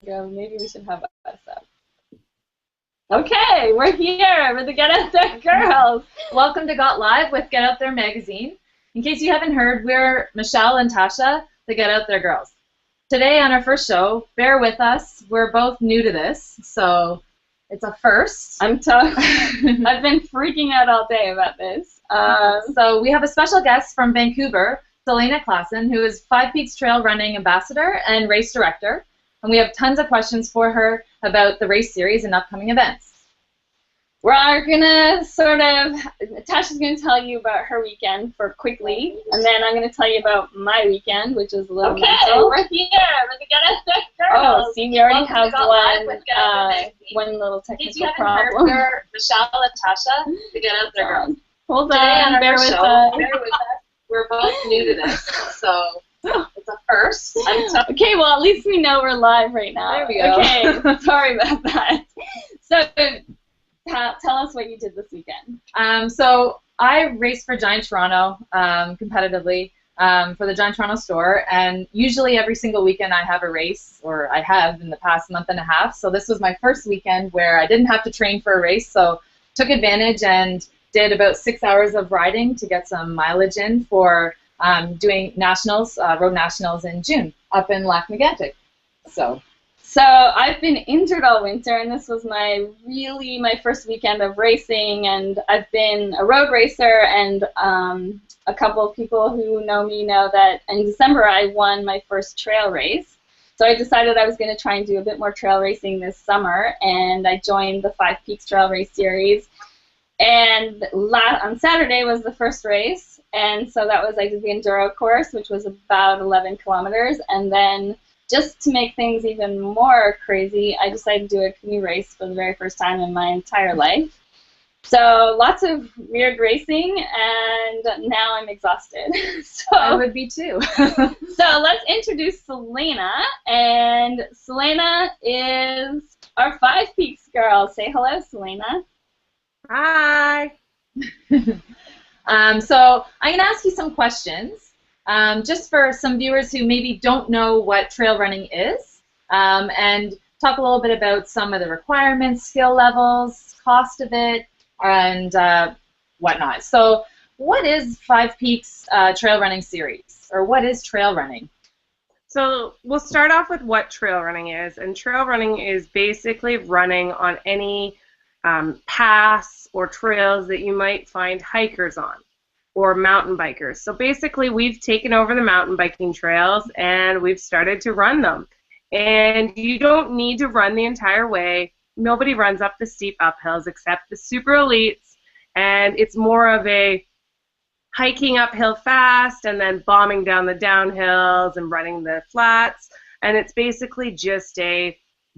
maybe we should have us up. Okay, we're here with the Get Out There Girls. Welcome to GOTLIVE with Get Out There magazine. In case you haven't heard, we're Michelle and Tasha, the Get Out There Girls. Today on our first show, bear with us. We're both new to this, so it's a first. I've been freaking out all day about this. So we have a special guest from Vancouver, Selena Klassen, who is Five Peaks Trail Running Ambassador and Race Director. And we have tons of questions for her about the race series and upcoming events. We're gonna Tasha's gonna tell you about her weekend quickly, and then I'm gonna tell you about my weekend, which is a little mental. We're here with the Get Out There Girls. Oh, see, we already have one little technical problem. We're Michelle and Tasha, the Get Out There Girls. Hold on, bear with us. We're both new to this, so it's a first. Okay, well, at least we know we're live right now. There we go. Okay, sorry about that. So, tell us what you did this weekend. So I raced for Giant Toronto competitively for the Giant Toronto store, and usually every single weekend I have a race, or I have in the past month and a half. So this was my first weekend where I didn't have to train for a race, so took advantage and did about 6 hours of riding to get some mileage in for doing nationals, road nationals in June up in Lac-Mégantic. So I've been injured all winter, and this was my first weekend of racing, and I've been a road racer, and a couple of people who know me know that in December I won my first trail race. So I decided I was going to try and do a bit more trail racing this summer, and I joined the Five Peaks Trail Race Series. And on Saturday was the first race, and so I did the enduro course, which was about 11 kilometers, and then just to make things even more crazy, I decided to do a canoe race for the very first time in my entire life. So lots of weird racing, and now I'm exhausted. So I would be too. So let's introduce Selena, and Selena is our Five Peaks girl. Say hello, Selena. Hi. So I'm going to ask you some questions. Just for some viewers who maybe don't know what trail running is, and talk a little bit about some of the requirements, skill levels, cost of it, and whatnot. So what is Five Peaks Trail Running Series, or what is trail running? So we'll start off with what trail running is, and trail running is basically running on any paths or trails that you might find hikers on, or mountain bikers. So basically we've taken over the mountain biking trails and we've started to run them. And you don't need to run the entire way. Nobody runs up the steep uphills except the super elites, and it's more of a hiking uphill fast and then bombing down the downhills and running the flats. And it's basically just a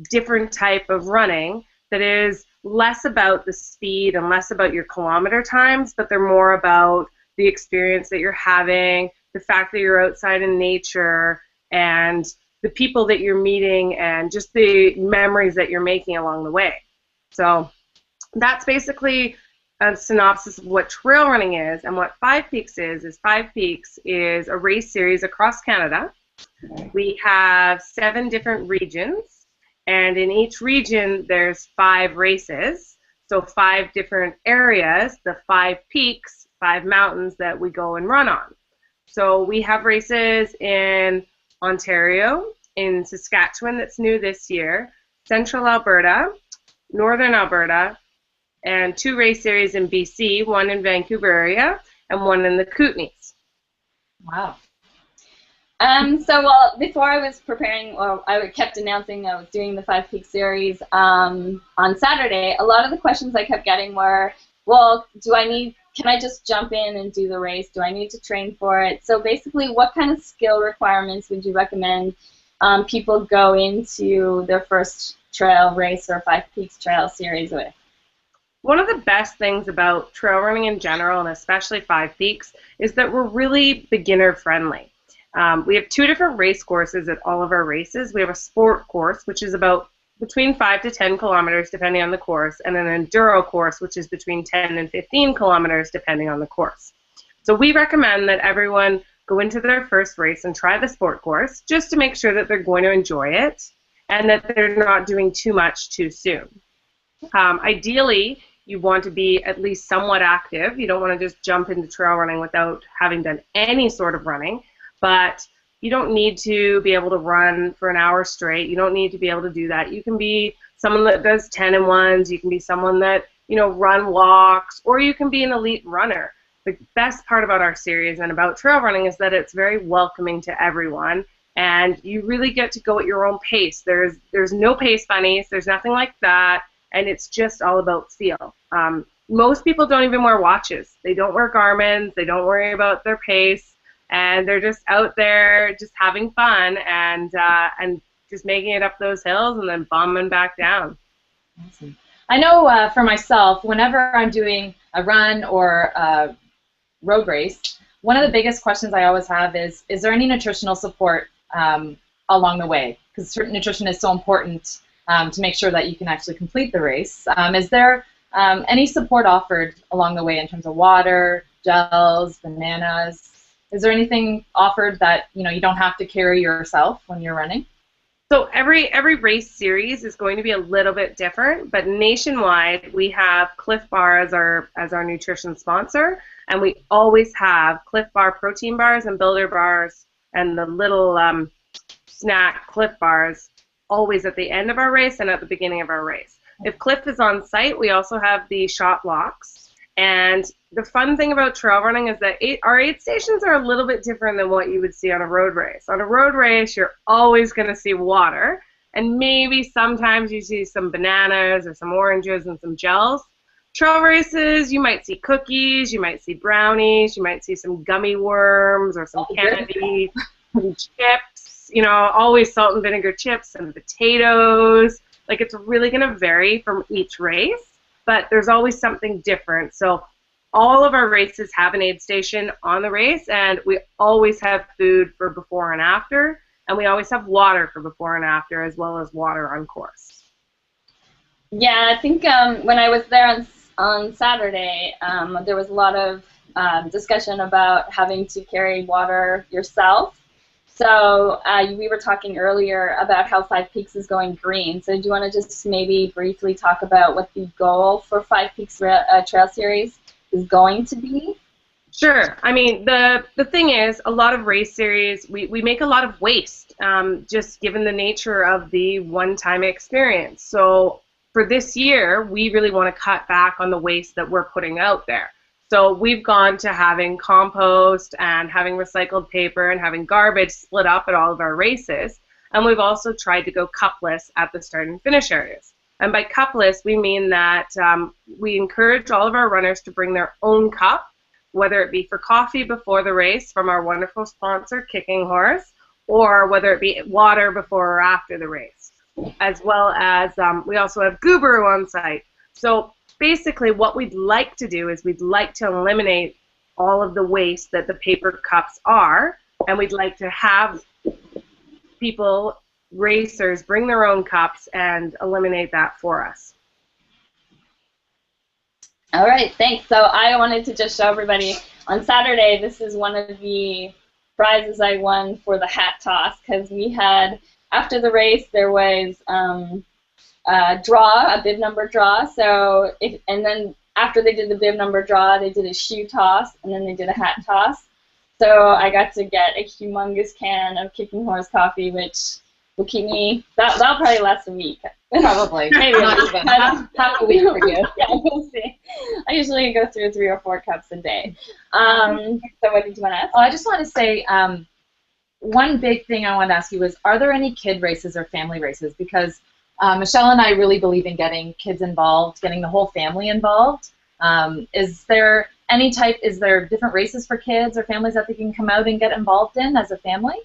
different type of running that is less about the speed and less about your kilometer times, but they're more about the experience that you're having, the fact that you're outside in nature, and the people that you're meeting, and just the memories that you're making along the way. So that's basically a synopsis of what trail running is, and what Five Peaks is Five Peaks is a race series across Canada. We have 7 different regions, and in each region there's 5 races, so 5 different areas, the 5 peaks, 5 mountains that we go and run on. So we have races in Ontario, in Saskatchewan, that's new this year, Central Alberta, Northern Alberta, and 2 race series in BC, one in Vancouver area and one in the Kootenays. Wow. Before I was preparing, I kept announcing I was doing the Five Peaks series on Saturday. A lot of the questions I kept getting were, well, can I just jump in and do the race? Do I need to train for it? So basically, what kind of skill requirements would you recommend people go into their first trail race or Five Peaks trail series with? One of the best things about trail running in general, and especially Five Peaks, is that we're really beginner friendly. We have 2 different race courses at all of our races. We have a sport course, which is about between 5 to 10 kilometers depending on the course, and an enduro course, which is between 10 and 15 kilometers depending on the course. So we recommend that everyone go into their first race and try the sport course just to make sure that they're going to enjoy it. and that they're not doing too much too soon. Ideally, you want to be at least somewhat active. You don't want to just jump into trail running without having done any sort of running, but you don't need to be able to run for an hour straight. You don't need to be able to do that. You can be someone that does 10 and 1s. You can be someone that, run walks, or you can be an elite runner. The best part about our series and about trail running is that it's very welcoming to everyone, and you really get to go at your own pace. There's no pace bunnies. There's nothing like that, and it's just all about feel. Most people don't even wear watches. They don't wear Garmins. They don't worry about their pace, and they're just out there just having fun and just making it up those hills and then bombing back down. Awesome. I know for myself, whenever I'm doing a run or a road race, one of the biggest questions I always have is there any nutritional support along the way? Because certain nutrition is so important to make sure that you can actually complete the race. Is there any support offered along the way in terms of water, gels, bananas? Is there anything offered that you don't have to carry yourself when you're running? So every race series is going to be a little bit different, but nationwide we have Cliff Bar as our nutrition sponsor, and we always have Cliff Bar protein bars and builder bars and the little snack Cliff Bars always at the end of our race and at the beginning of our race. If Cliff is on site, we also have the shot locks. And the fun thing about trail running is that our aid stations are a little bit different than what you would see on a road race. On a road race, you're always going to see water, and maybe sometimes you see some bananas or some oranges and some gels. Trail races, you might see cookies, you might see brownies, you might see some gummy worms or some candy, some chips, always salt and vinegar chips and potatoes. Like, it's really going to vary from each race, but there's always something different. So all of our races have an aid station on the race, and we always have food for before and after, and we always have water for before and after, as well as water on course. Yeah, I think when I was there on Saturday, there was a lot of discussion about having to carry water yourself. So we were talking earlier about how Five Peaks is going green. So do you want to just maybe briefly talk about what the goal for Five Peaks Trail Series is going to be? Sure. I mean, the thing is, a lot of race series, we make a lot of waste, just given the nature of the one-time experience. So for this year, we really want to cut back on the waste that we're putting out there. So we've gone to having compost and having recycled paper and having garbage split up at all of our races. And we've also tried to go cupless at the start and finish areas. And by cupless, we mean that we encourage all of our runners to bring their own cup, whether it be for coffee before the race from our wonderful sponsor, Kicking Horse, or whether it be water before or after the race. As well as we also have Guru on site. So basically what we'd like to do is we'd like to eliminate all of the waste that the paper cups are, and we'd like to have people, racers, bring their own cups and eliminate that for us. All right, thanks. So I wanted to just show everybody on Saturday, this is one of the prizes I won for the hat toss, because we had, after the race, there was a bib number draw. So and then after they did the bib number draw, they did a shoe toss, and then they did a hat toss. So I got to get a humongous can of Kicking Horse coffee, which will keep me, that'll probably last a week. Probably. Maybe not even. Half a week for you. Yeah, we'll see. I usually go through 3 or 4 cups a day. So what did you want to ask? Oh, I just want to say, one big thing I wanted to ask you was, are there any kid races or family races? Because Michelle and I really believe in getting kids involved, getting the whole family involved. Is there different races for kids or families that they can come out and get involved in as a family?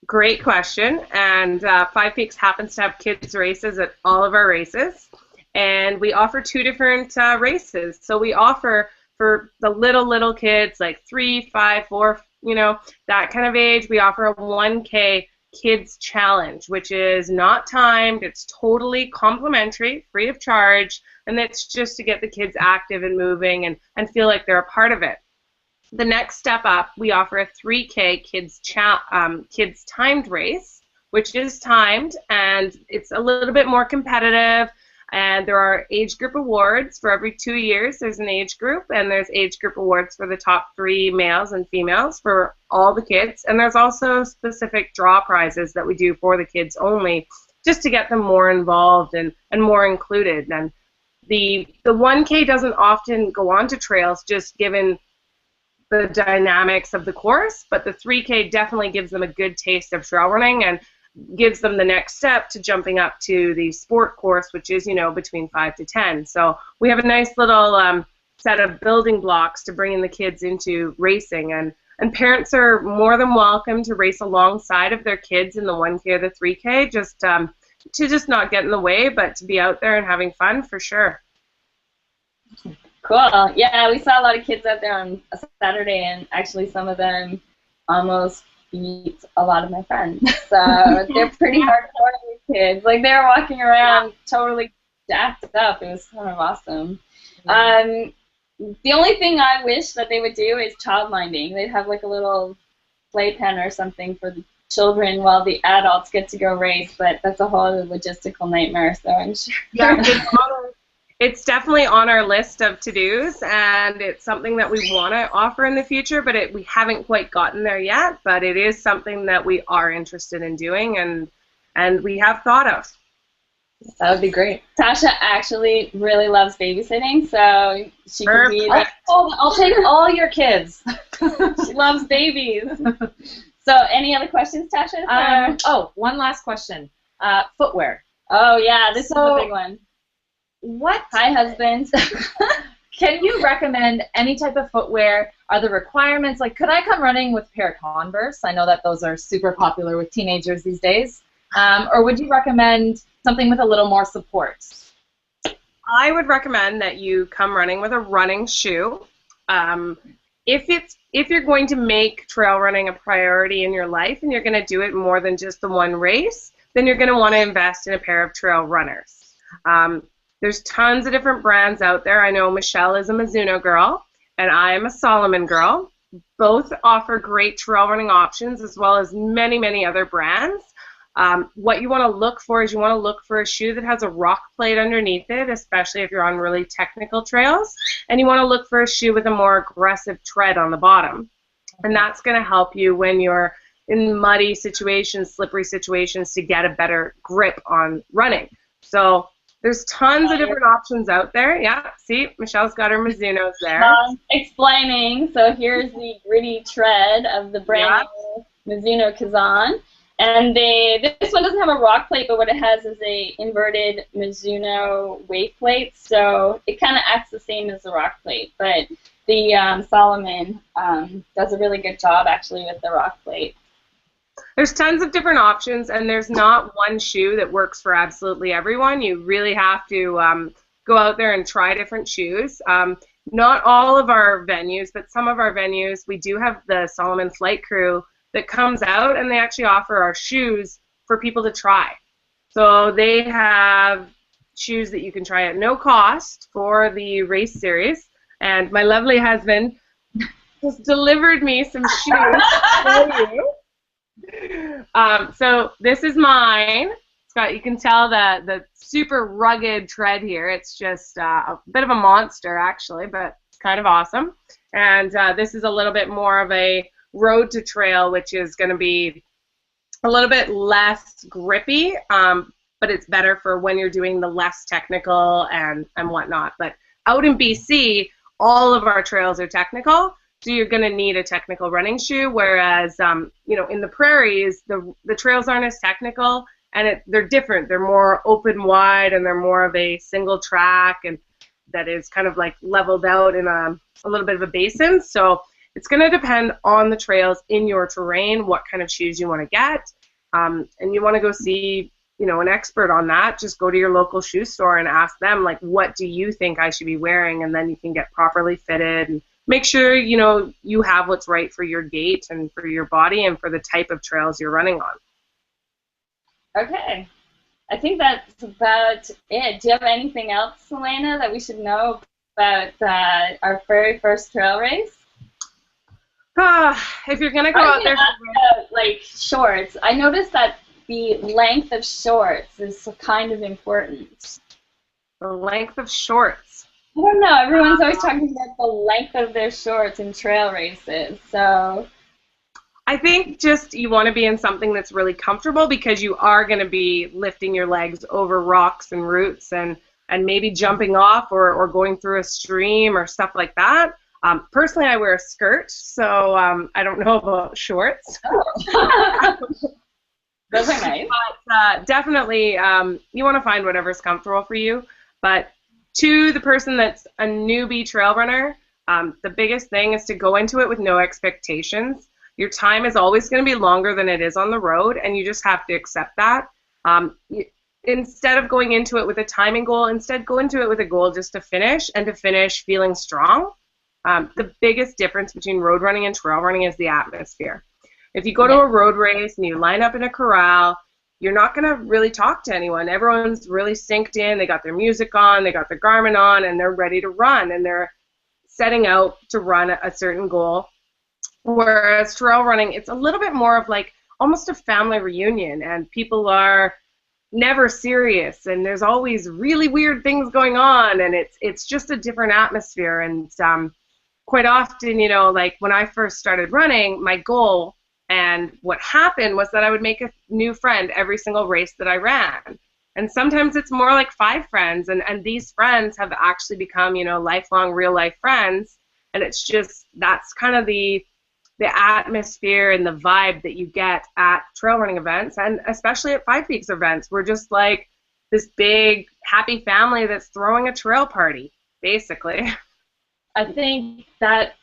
Great question. And Five Peaks happens to have kids races at all of our races. And we offer 2 different races. So we offer for the little kids, like 3, 5, 4, that kind of age, we offer a 1K Kids Challenge, which is not timed. It's totally complimentary, free of charge, and it's just to get the kids active and moving and feel like they're a part of it. The next step up, we offer a 3K kids timed race, which is timed, and it's a little bit more competitive. And there are age group awards for every 2 years. There's an age group, and there's age group awards for the top 3 males and females for all the kids. And there's also specific draw prizes that we do for the kids only, just to get them more involved and more included. And the 1K doesn't often go on to trails, just given the dynamics of the course, but the 3K definitely gives them a good taste of trail running and gives them the next step to jumping up to the sport course, which is, between 5 to 10. So we have a nice little set of building blocks to bring in the kids into racing, and parents are more than welcome to race alongside of their kids in the 1K or the 3K, just to just not get in the way, but to be out there and having fun for sure. Cool. Yeah, we saw a lot of kids out there on a Saturday, and actually some of them almost beat a lot of my friends. So they're pretty hardcore kids. Like, they were walking around totally jacked up. It was kind of awesome. The only thing I wish that they would do is child minding. They'd have like a little playpen or something for the children while the adults get to go race, but that's a whole logistical nightmare, so I'm sure. Yeah, it's definitely on our list of to-dos, and it's something that we want to offer in the future, but we haven't quite gotten there yet, but it is something that we are interested in doing and we have thought of. That would be great. Tasha actually really loves babysitting, so she could be like, I'll take all your kids. She loves babies. So any other questions, Tasha? One last question. Footwear. Oh, yeah, this is a big one. Hi, husband. Can you recommend any type of footwear? Are the requirements, like, could I come running with a pair of Converse? I know that those are super popular with teenagers these days. Or would you recommend something with a little more support? I would recommend that you come running with a running shoe. If you're going to make trail running a priority in your life and you're going to do it more than just the one race, then you're going to want to invest in a pair of trail runners. There's tons of different brands out there. I know Michelle is a Mizuno girl, and I am a Salomon girl. Both offer great trail running options, as well as many, many other brands. What you want to look for is you want to look for a shoe that has a rock plate underneath it, especially if you're on really technical trails. And you want to look for a shoe with a more aggressive tread on the bottom. And that's going to help you when you're in muddy situations, slippery situations, to get a better grip on running. So there's tons of different options out there. Yeah, see, Michelle's got her Mizunos there. Explaining. So here's the gritty tread of the brand new Mizuno Kazan. And this one doesn't have a rock plate, but what it has is a inverted Mizuno wave plate. So it kind of acts the same as the rock plate. But the Salomon does a really good job, actually, with the rock plate. There's tons of different options, and there's not one shoe that works for absolutely everyone. You really have to go out there and try different shoes. Not all of our venues, but some of our venues, we do have the Salomon Flight Crew that comes out, and they actually offer our shoes for people to try. So they have shoes that you can try at no cost for the race series, and my lovely husband just delivered me some shoes for you. So this is mine. It's got, you can tell the super rugged tread here. It's just a bit of a monster, actually, but it's kind of awesome. And this is a little bit more of a road to trail, which is going to be a little bit less grippy, but it's better for when you're doing the less technical and whatnot. But out in BC, all of our trails are technical. So you're going to need a technical running shoe, whereas, in the prairies, the trails aren't as technical, and they're different. They're more open wide, and they're more of a single track, and that is kind of like leveled out in a little bit of a basin. So it's going to depend on the trails in your terrain, what kind of shoes you want to get, and you want to go see, an expert on that. Just go to your local shoe store and ask them, like, what do you think I should be wearing, and then you can get properly fitted and make sure, you have what's right for your gait and for your body and for the type of trails you're running on. Okay. I think that's about it. Do you have anything else, Elena, that we should know about our very first trail race? If you're going to go out there... like, shorts. I noticed that the length of shorts is kind of important. The length of shorts. I don't know. Everyone's always talking about the length of their shorts in trail races. So I think just you want to be in something that's really comfortable because you are going to be lifting your legs over rocks and roots and maybe jumping off or going through a stream or stuff like that. Personally, I wear a skirt, so I don't know about shorts. oh. Those are nice. But definitely, you want to find whatever's comfortable for you. But to the person that's a newbie trail runner, the biggest thing is to go into it with no expectations. Your time is always going to be longer than it is on the road, and you just have to accept that. Instead of going into it with a timing goal, instead go into it with a goal just to finish, and to finish feeling strong. The biggest difference between road running and trail running is the atmosphere. If you go to a road race and you line up in a corral, you're not going to really talk to anyone. Everyone's really synced in. They got their music on, they got their Garmin on, and they're ready to run, and they're setting out to run a certain goal. Whereas trail running, it's a little bit more of like almost a family reunion, and people are never serious, and there's always really weird things going on, and it's just a different atmosphere. And quite often, you know, like when I first started running, my goal and what happened was that I would make a new friend every single race that I ran. And sometimes it's more like 5 friends, and these friends have actually become, you know, lifelong real life friends. And it's just, that's kind of the atmosphere and the vibe that you get at trail running events, and especially at Five Peaks events. We're just like this big happy family that's throwing a trail party, basically. I think that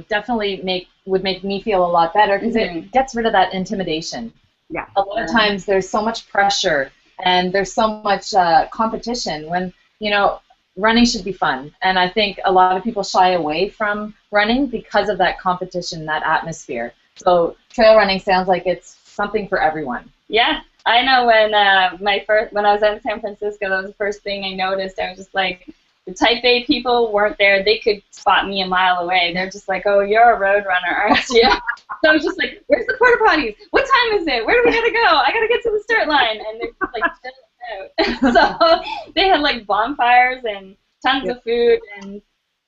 definitely would make me feel a lot better because it gets rid of that intimidation. Yeah. A lot of times there's so much pressure and there's so much competition when, you know, running should be fun. And I think a lot of people shy away from running because of that competition, that atmosphere. So trail running sounds like it's something for everyone. Yeah, I know when when I was in San Francisco, that was the first thing I noticed. I was just like, the Type A people weren't there. They could spot me a mile away. They're just like, oh, you're a road runner, aren't you? So I was just like, where's the porta potties? What time is it? Where do we gotta go? I gotta get to the start line. And they're just like, chill out. So they had like bonfires and tons of food, and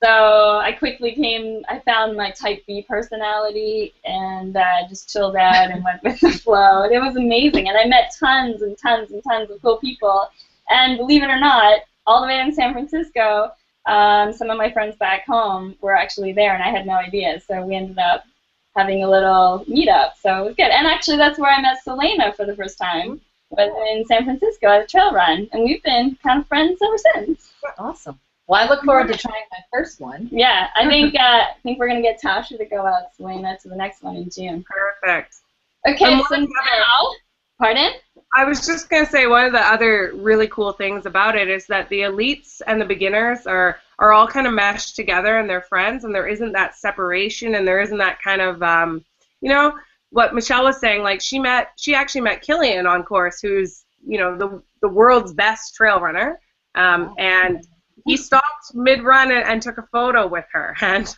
so I I found my Type B personality, and just chilled out and went with the flow. And it was amazing, and I met tons and tons and tons of cool people. And believe it or not, all the way in San Francisco, some of my friends back home were actually there, and I had no idea. So we ended up having a little meetup, so it was good. And actually, that's where I met Selena for the first time, was in San Francisco at a trail run, and we've been kind of friends ever since. Awesome. Well, I look forward to trying my first one. Yeah, I think we're gonna get Tasha to go out, Selena, to the next one in June. Perfect. Okay, so now, pardon? I was just going to say one of the other really cool things about it is that the elites and the beginners are all kind of meshed together, and they're friends, and there isn't that separation, and there isn't that kind of, you know, what Michelle was saying, like she actually met Killian on course, who's, you know, the world's best trail runner, and he stopped mid-run and took a photo with her, and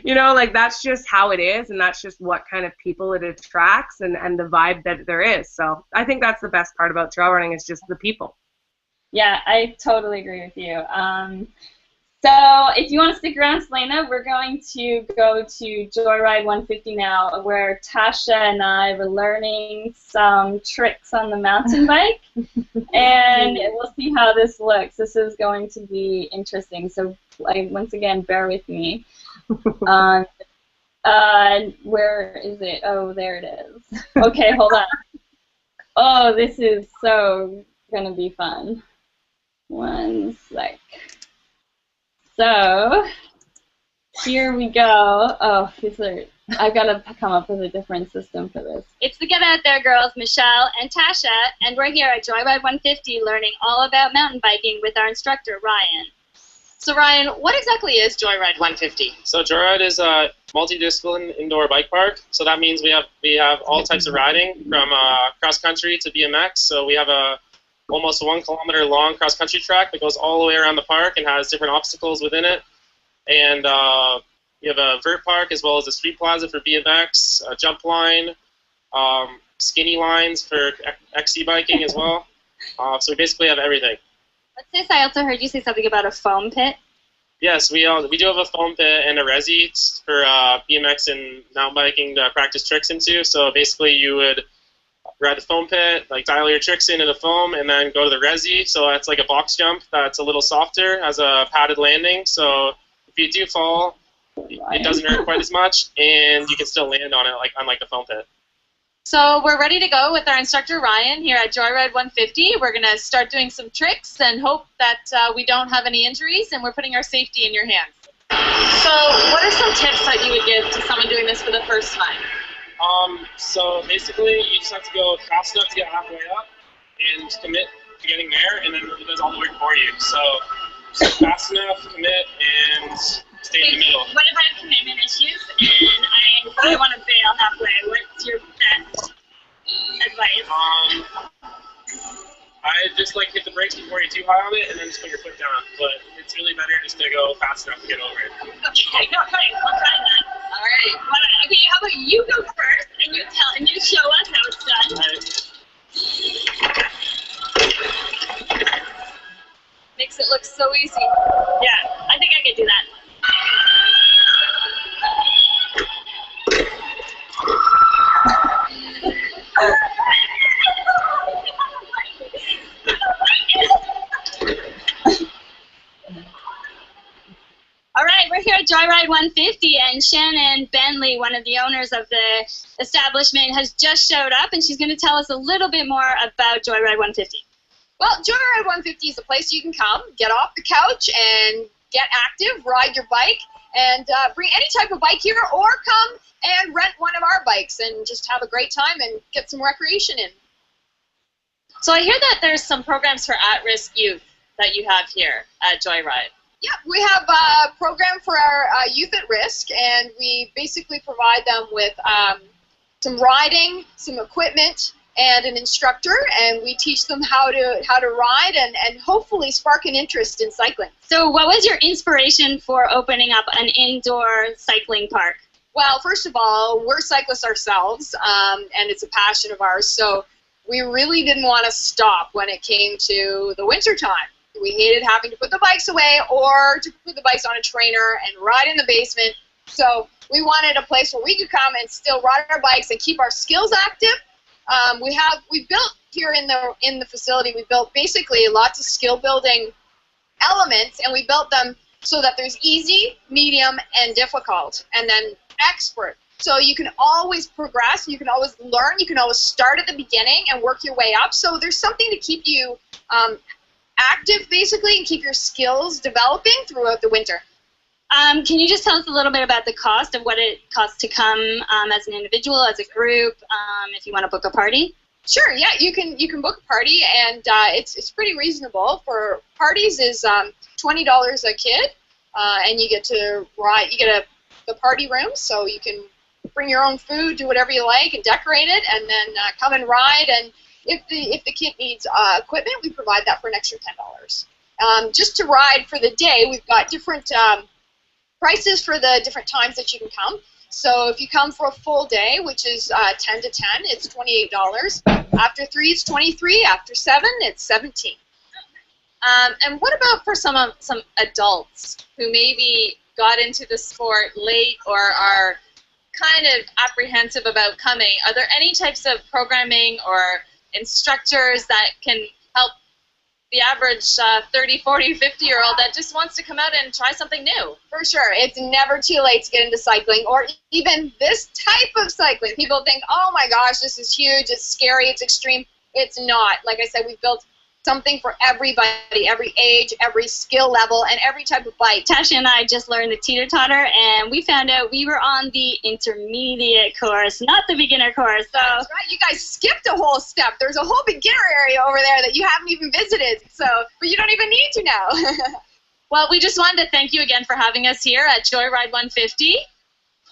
you know, like that's just how it is, and that's just what kind of people it attracts, and the vibe that there is. So I think that's the best part about trail running, is just the people. Yeah, I totally agree with you. So if you want to stick around, Selena, we're going to go to Joyride 150 now, where Tasha and I were learning some tricks on the mountain bike, and we'll see how this looks. This is going to be interesting, so once again, bear with me. Where is it? Oh, there it is. Okay, hold on. Oh, this is so gonna be fun. One sec. So here we go. Oh, I've got to come up with a different system for this. It's the Get Out There Girls, Michelle and Tasha, and we're here at Joyride 150 learning all about mountain biking with our instructor, Ryan. So Ryan, what exactly is Joyride 150? So Joyride is a multidiscipline indoor bike park. So that means we have all types of riding, from cross country to BMX. So we have a almost 1 kilometer long cross country track that goes all the way around the park and has different obstacles within it. And we have a vert park as well as a street plaza for BMX, a jump line. skinny lines for XC biking as well. So we basically have everything. What's this? I also heard you say something about a foam pit. Yes, we do have a foam pit and a resi for BMX and mountain biking to practice tricks into. So basically you would ride the foam pit, like dial your tricks into the foam, and then go to the resi. So that's like a box jump that's a little softer, has a padded landing. So if you do fall, it doesn't hurt quite as much, and you can still land on it, like unlike the foam pit. So we're ready to go with our instructor Ryan here at Joyride 150. We're going to start doing some tricks and hope that we don't have any injuries, and we're putting our safety in your hands. So what are some tips that you would give to someone doing this for the first time? So basically you just have to go fast enough to get halfway up and commit to getting there, and then it does all the work for you. So just fast enough, commit, and stay in the middle. What if I have commitment issues and I want to bail halfway? What's your best advice? I just like hit the brakes before you're too high on it, and then just put your foot down. But it's really better just to go fast enough to get over it. Okay, all right, we'll try that. All right. Okay, how about you go first and you show us how it's done. All right. Makes it look so easy. Yeah, I think I could do that. All right, we're here at Joyride 150, and Shannon Bentley, one of the owners of the establishment, has just showed up, and she's going to tell us a little bit more about Joyride 150. Well, Joyride 150 is a place you can come, get off the couch, and get active, ride your bike, and bring any type of bike here, or come and rent one of our bikes and just have a great time and get some recreation in. So I hear that there's some programs for at-risk youth that you have here at Joyride. Yeah, we have a program for our youth at risk, and we basically provide them with some riding, some equipment, and an instructor, and we teach them how to ride and hopefully spark an interest in cycling. So what was your inspiration for opening up an indoor cycling park? Well, first of all, we're cyclists ourselves, and it's a passion of ours, so we really didn't want to stop when it came to the winter time. We hated having to put the bikes away or to put the bikes on a trainer and ride in the basement. So we wanted a place where we could come and still ride our bikes and keep our skills active. We've built here in the facility, we built basically lots of skill building elements, and we built them so that there's easy, medium, and difficult, and then expert. So you can always progress, you can always learn, you can always start at the beginning and work your way up. So there's something to keep you active, basically, and keep your skills developing throughout the winter. Can you just tell us a little bit about the cost of what it costs to come as an individual, as a group, if you want to book a party? Sure, yeah, you can book a party, and it's pretty reasonable. For parties is $20 a kid, and you get to ride. You get the party room, so you can bring your own food, do whatever you like, and decorate it, and then come and ride. And if the kid needs equipment, we provide that for an extra $10. Just to ride for the day, we've got different prices for the different times that you can come. So if you come for a full day, which is 10 to 10, it's $28. After 3, it's 23. After 7, it's 17. And what about for some adults who maybe got into the sport late or are kind of apprehensive about coming? Are there any types of programming or instructors that can help the average 30, 40, 50-year-old that just wants to come out and try something new? For sure. It's never too late to get into cycling, or even this type of cycling. People think, oh my gosh, this is huge, it's scary, it's extreme. It's not. Like I said, we've built something for everybody, every age, every skill level, and every type of bike. Tasha and I just learned the teeter-totter, and we found out we were on the intermediate course, not the beginner course. So that's right. You guys skipped a whole step. There's a whole beginner area over there that you haven't even visited. But you don't even need to now. Well, we just wanted to thank you again for having us here at Joyride 150.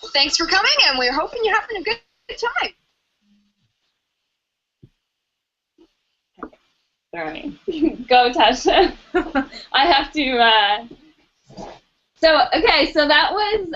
Well, thanks for coming, and we're hoping you're having a good time. All right. Go, Tasha. I have to So, okay, so that was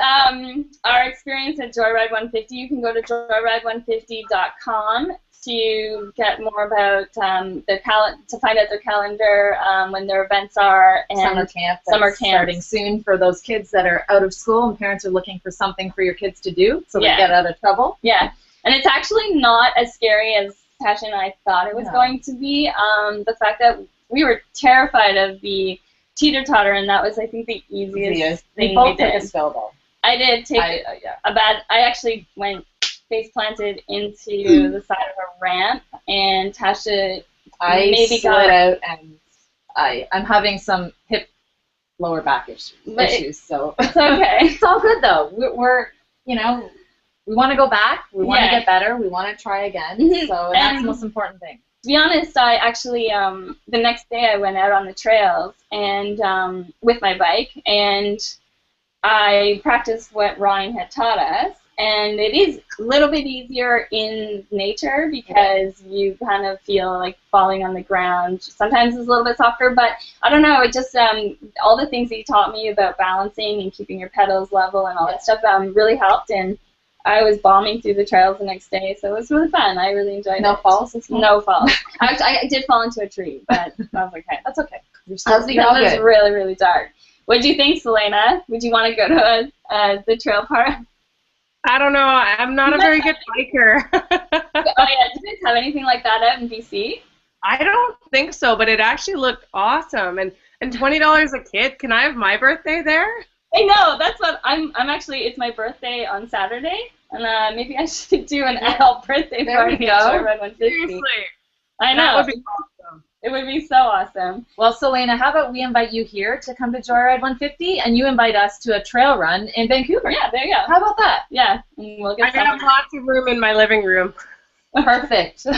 our experience at Joyride 150. You can go to joyride150.com to get more about to find out their calendar, when their events are, and summer camp. Starting soon for those kids that are out of school and parents are looking for something for your kids to do so they get out of trouble. Yeah, and it's actually not as scary as Tasha and I thought it was going to be. The fact that we were terrified of the teeter-totter, and that was, I think, the easiest thing we did. Took a spill, though. I did take a bad. I actually went face planted into the side of a ramp, and Tasha maybe got out, and I'm having some hip lower back issues. So it's okay. It's all good though. We're we want to go back. We want to get better. We want to try again. So that's the most important thing. To be honest, I actually the next day I went out on the trails and with my bike, and I practiced what Ryan had taught us. And it is a little bit easier in nature because you kind of feel like falling on the ground. Sometimes it's a little bit softer, but I don't know. It just all the things that you taught me about balancing and keeping your pedals level and all that stuff really helped. And I was bombing through the trails the next day, so it was really fun. I really enjoyed it. No falls? No falls. I did fall into a tree, but I was okay. That's okay. That was really, really dark. What do you think, Selena? Would you want to go to the trail part? I don't know. I'm not a very good biker. Oh, yeah. Do you guys have anything like that out in BC? I don't think so, but it actually looked awesome. And $20 a kid. Can I have my birthday there? I know. That's what I'm actually, it's my birthday on Saturday, and maybe I should do an adult birthday party at Joyride 150. Seriously. I know. That would be awesome. It would be so awesome. Well, Selena, how about we invite you here to come to Joyride 150, and you invite us to a trail run in Vancouver? Yeah, there you go. How about that? Yeah, and we'll get I have lots of room in my living room. Perfect. So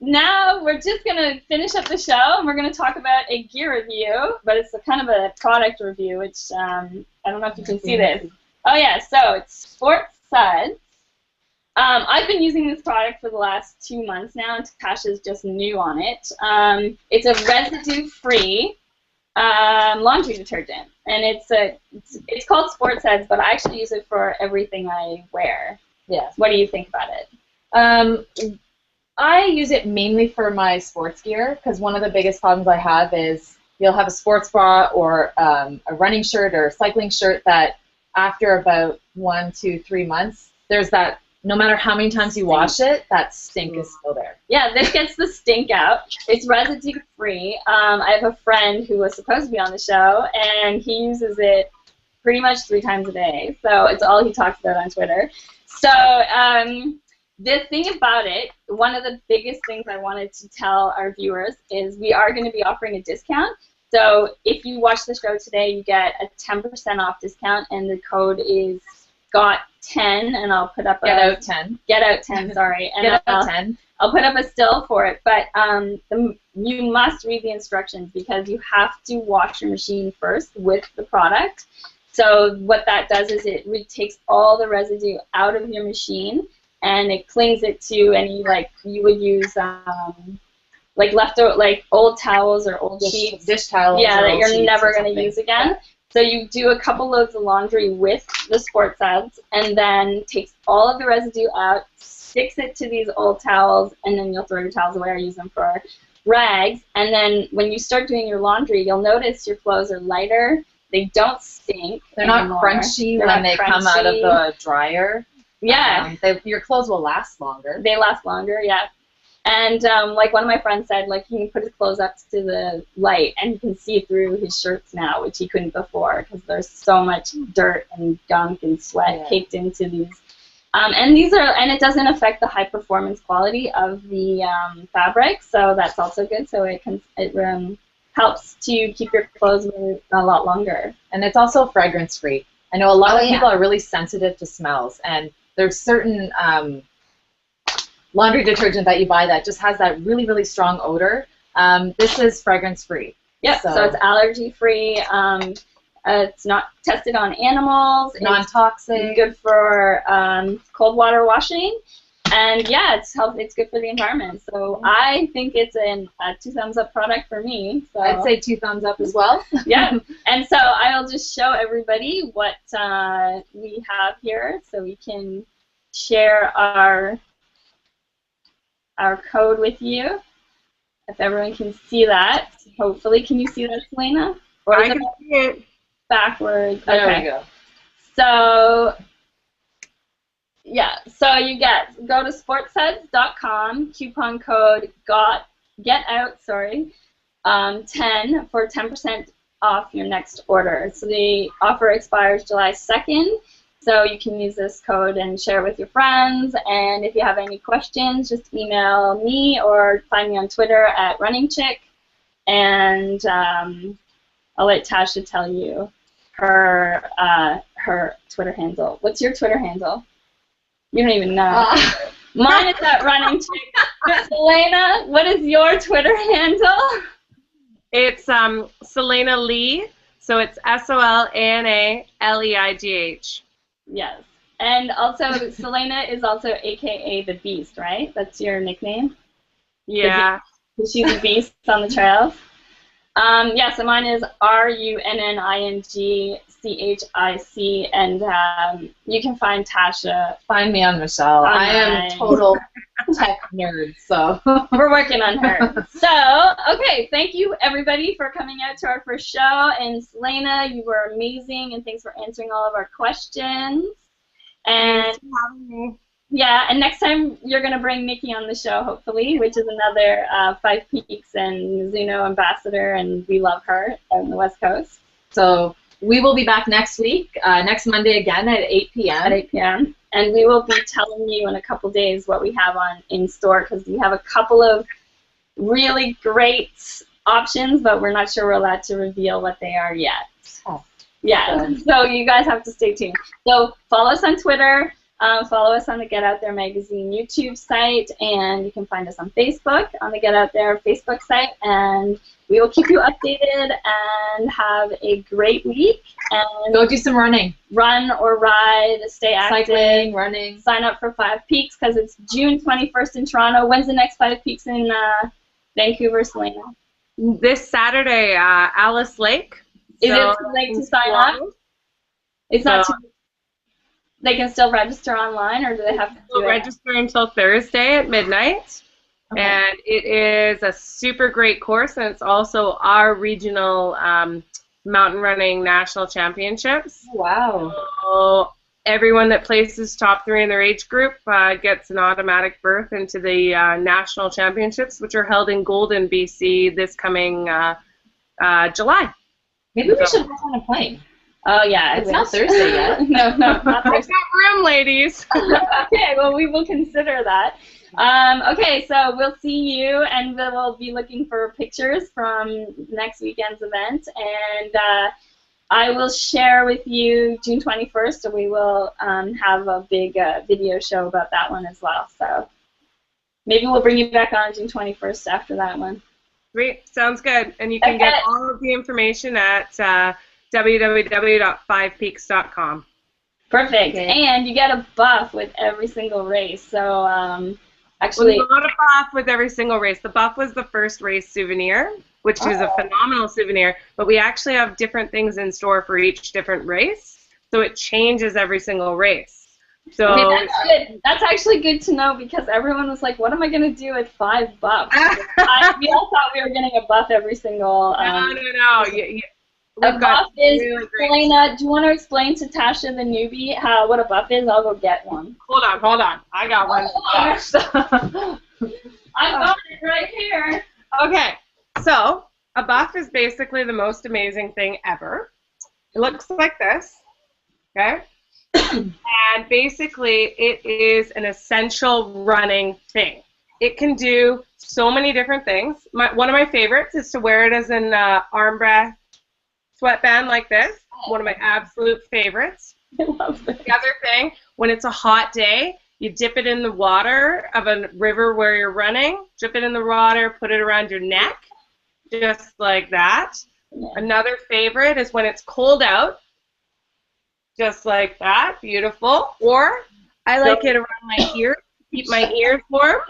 now we're just going to finish up the show, and we're going to talk about a gear review, but it's a kind of a product review, which I don't know if you can see this. Oh, yeah, so it's Sports Suds. I've been using this product for the last 2 months now, and Tasha's just new on it. It's a residue-free laundry detergent, and it's called Sports Suds, but I actually use it for everything I wear. Yeah. What do you think about it? I use it mainly for my sports gear, because one of the biggest problems I have is you'll have a sports bra or a running shirt or a cycling shirt that after about 1 to 3 months, there's that. No matter how many times you wash it, that stink is still there. Yeah, this gets the stink out. It's residue-free. I have a friend who was supposed to be on the show, and he uses it pretty much 3 times a day. So it's all he talks about on Twitter. So the thing about it, one of the biggest things I wanted to tell our viewers is we are going to be offering a discount. So if you watch the show today, you get a 10% off discount, and the code is GOT10, and I'll put up GetOutThere. GetOutThere, sorry. And GetOutThere. I'll put up a still for it, but you must read the instructions because you have to wash your machine first with the product. So what that does is it takes all the residue out of your machine, and it clings it to any, like, you would use like leftover, like old towels or old sheets. Dish towels. Yeah, that you're never going to use again. Yeah. So you do a couple loads of laundry with the Sports Suds, and then takes all of the residue out, sticks it to these old towels, and then you'll throw your towels away or use them for rags. And then when you start doing your laundry, you'll notice your clothes are lighter. They don't stink. They're not crunchy when they come out of the dryer. Yeah. Your clothes will last longer. They last longer, yeah. And like one of my friends said, like, he can put his clothes up to the light and he can see through his shirts now, which he couldn't before because there's so much dirt and gunk and sweat caked into these. And it doesn't affect the high performance quality of the fabric, so that's also good. So it helps to keep your clothes a lot longer. And it's also fragrance free. I know a lot of people are really sensitive to smells, and there's certain laundry detergent that you buy that just has that really, really strong odor. This is fragrance-free. Yep, so it's allergy-free. It's not tested on animals. Non-toxic. It's good for cold water washing. And yeah, it's healthy. It's good for the environment. So I think it's a 2 thumbs up product for me. So I'd say 2 thumbs up as well. yeah. And so I'll just show everybody what we have here, so we can share our code with you. If everyone can see that, hopefully, can you see that, Selena? Or I can see it. Backwards. Okay. There we go. So, yeah. So you go to sportsheads.com, coupon code GETOUT 10 for 10% off your next order. So the offer expires July 2nd. So you can use this code and share it with your friends. And if you have any questions, just email me or find me on Twitter at RunningChick. And I'll let Tasha tell you her Twitter handle. What's your Twitter handle? You don't even know. Mine is at RunningChick. Selena, what is your Twitter handle? It's Selena Lee. So it's SOLANALEIGH. Yes. And also, Selena is also AKA the Beast, right? That's your nickname? Yeah. She's a beast on the trails. Yeah, so mine is RUNNINGCHIC, and you can find Tasha. Find me on Michelle. I am total tech nerd, so. We're working on her. So, okay, thank you everybody for coming out to our first show. And Selena, you were amazing, and thanks for answering all of our questions. And Thanks for having me. yeah, and next time you're going to bring Nikki on the show, hopefully, which is another 5 Peaks and Mizuno ambassador, and we love her on the West Coast. So we will be back next week, next Monday again at 8 p.m. At 8 p.m. And we will be telling you in a couple days what we have in store, because we have a couple of really great options, but we're not sure we're allowed to reveal what they are yet. Oh. Yeah, so you guys have to stay tuned. So follow us on Twitter. Follow us on the Get Out There Magazine YouTube site, and you can find us on Facebook on the Get Out There Facebook site, and we will keep you updated, and have a great week. And go do some running. Run or ride, stay active. Cycling, running. Sign up for 5 Peaks, because it's June 21st in Toronto. When's the next 5 Peaks in Vancouver, Selena? This Saturday, Alice Lake. Is it too late to sign up? It's not too. They can still register online, or do they have to do it? Register until Thursday at midnight. Okay. And it is a super great course, and it's also our regional mountain running national championships. Wow. So everyone that places top 3 in their age group gets an automatic berth into the national championships, which are held in Golden, BC this coming July. Maybe we should hop on a plane. Oh, yeah. It's not Thursday yet. No, not Thursday. I've got room, ladies. Okay, well, we will consider that. Okay, so we'll see you, and we'll be looking for pictures from next weekend's event. And I will share with you June 21st, so we will have a big video show about that one as well. So maybe we'll bring you back on June 21st after that one. Great, sounds good. And you can get all of the information at www.5peaks.com. Perfect. Okay. And you get a buff with every single race. So actually, well, not a buff with every single race. The buff was the first race souvenir, which is a phenomenal souvenir. But we actually have different things in store for each different race, so it changes every single race. So okay, that's good. That's actually good to know, because everyone was like, "What am I going to do with 5 buffs?" We all thought we were getting a buff every single. No. A buff is, Selena, do you want to explain to Tasha, the newbie, what a buff is? I'll go get one. Hold on. I got one. I got it right here. Okay, so a buff is basically the most amazing thing ever. It looks like this, okay? And basically, it is an essential running thing. It can do so many different things. One of my favorites is to wear it as an arm sweatband like this. One of my absolute favorites. I love this. The other thing, when it's a hot day, you dip it in the water of a river where you're running, dip it in the water, put it around your neck, just like that. Yeah. Another favorite is when it's cold out, just like that, beautiful. Or I like it around my ears Keep my ears warm.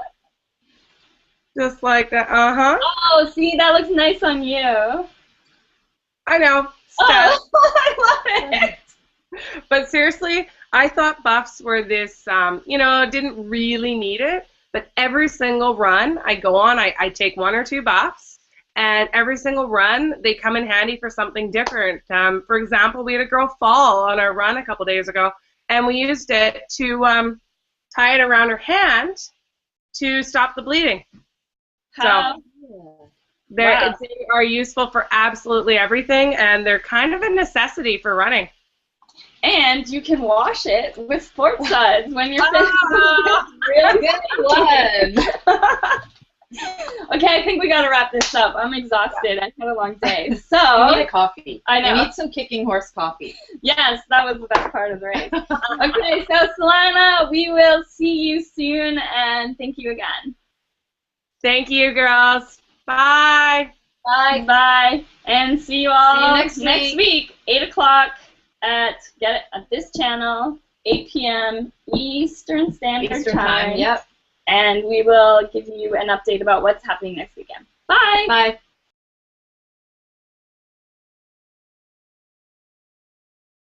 Just like that. Oh, see, that looks nice on you. I know. Oh, I love it. But seriously, I thought buffs were this, didn't really need it. But every single run I go on, I take 1 or 2 buffs. And every single run, they come in handy for something different. For example, we had a girl fall on our run a couple days ago, and we used it to tie it around her hand to stop the bleeding. So they are useful for absolutely everything, and they're kind of a necessity for running. And you can wash it with sports suds when you're finished. Really good one. Okay, I think we gotta wrap this up. I'm exhausted. I had a long day. So I need a coffee. I know. I need some kicking horse coffee. Yes, that was the best part of the race. Okay, so Solana, we will see you soon, and thank you again. Thank you, girls. Bye. Bye. Bye. And see you all next week, 8 o'clock at this channel, 8 p.m. Eastern Standard Time. Yep. And we will give you an update about what's happening next weekend. Bye. Bye.